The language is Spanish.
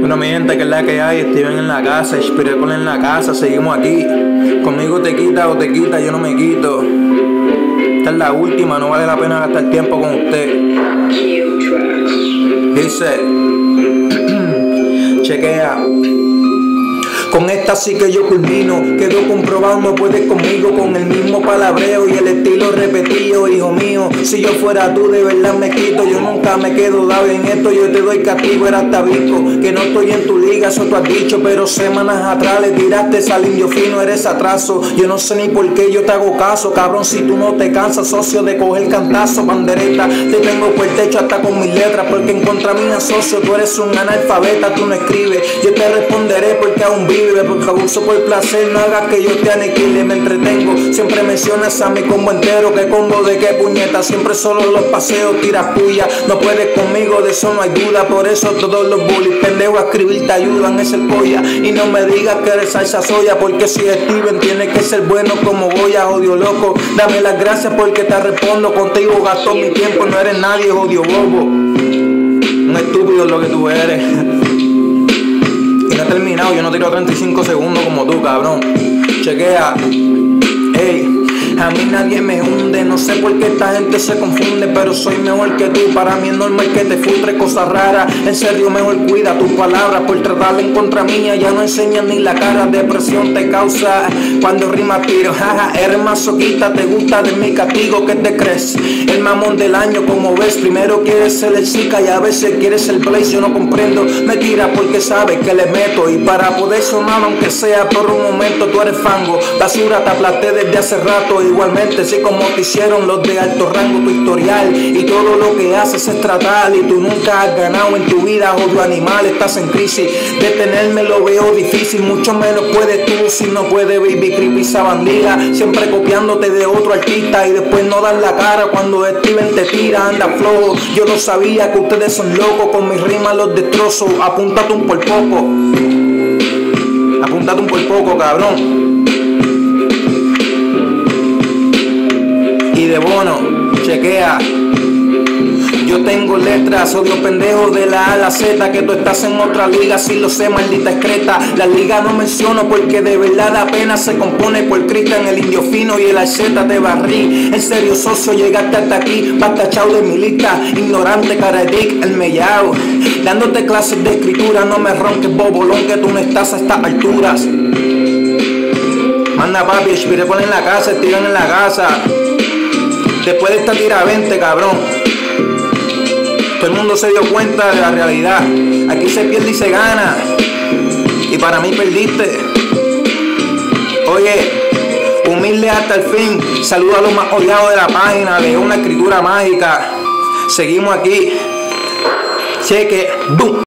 Bueno, mi gente, que es la que hay. Steven en la casa, Spiritual en la casa. Seguimos aquí. Conmigo te quita o te quita, yo no me quito. Esta es la última, no vale la pena gastar tiempo con usted. Dice, chequea. Con esta sí que yo culmino, quedo comprobado, no puedes conmigo. Con el mismo palabreo y el estilo repetido, hijo mío. Si yo fuera tú, de verdad me quito. Yo nunca me quedo dado en esto, yo te doy castigo, eras tabico. Que no estoy en tu liga, eso tú has dicho. Pero semanas atrás le tiraste al indio fino, eres atraso. Yo no sé ni por qué yo te hago caso, cabrón. Si tú no te cansas, socio, de coger cantazo, bandereta. Te tengo por el techo hasta con mis letras, porque en contra mía, socio, tú eres un analfabeta, tú no escribes. Yo te responderé porque aún vivo. Porque abuso por placer, no hagas que yo te aniquile, me entretengo. Siempre mencionas a mi combo entero, que combo de qué puñeta. Siempre solo los paseos, tiras puya. No puedes conmigo, de eso no hay duda. Por eso todos los bullies pendejos a escribir te ayudan, es el polla. Y no me digas que eres salsa soya, porque si es Steven tiene que ser bueno como Goya, odio loco. Dame las gracias porque te respondo, contigo gasto mi tiempo, no eres nadie, odio bobo. Un estúpido es lo que tú eres. No he terminado, yo no tiro 35 segundos como tú, cabrón. Chequea. Ey, a mí nadie me hunde. No sé por qué esta gente se confunde, pero soy mejor que tú. Para mí es normal que te filtre cosas raras. En serio, mejor cuida tus palabras. Por tratarla en contra mía ya no enseñas ni la cara. Depresión te causa cuando rima tiro. Jaja, eres masoquista, te gusta de mi castigo. ¿Qué te crees? El mamón del año, como ves. Primero quieres ser el chica y a veces quieres el place. Yo no comprendo, me tira porque sabes que le meto. Y para poder sonar, aunque sea por un momento, tú eres fango. Basura, te aplasté desde hace rato. Igualmente, sí, como te hicieron los de alto rango, tu historial y todo lo que haces es tratar. Y tú nunca has ganado en tu vida, odio animal, estás en crisis. Detenerme lo veo difícil, mucho menos puedes tú. Si no puedes, baby, creepy, sabandija. Siempre copiándote de otro artista y después no dan la cara cuando Steven te tira, anda flojo. Yo no sabía que ustedes son locos, con mis rimas los destrozo. Apúntate un por poco. Apúntate un por poco, cabrón. Y de bono, chequea. Yo tengo letras, odio pendejo de la A a la Z. Que tú estás en otra liga, si lo sé, maldita excreta. La liga no menciono porque de verdad la pena se compone por Cristian, el indio fino y el Alceta te barrí. En serio, socio, llegaste hasta aquí, vas tachado de mi lista. Ignorante, cara de dick, el mellao. Dándote clases de escritura, no me ronques, bobolón, que tú no estás a estas alturas. Manda papi, Spiritual en la casa, Steven en la casa. Después de esta tira 20, cabrón. Todo el mundo se dio cuenta de la realidad. Aquí se pierde y se gana. Y para mí perdiste. Oye, humilde hasta el fin. Saludo a los más odiados de la página. De una escritura mágica. Seguimos aquí. Cheque. ¡Bum!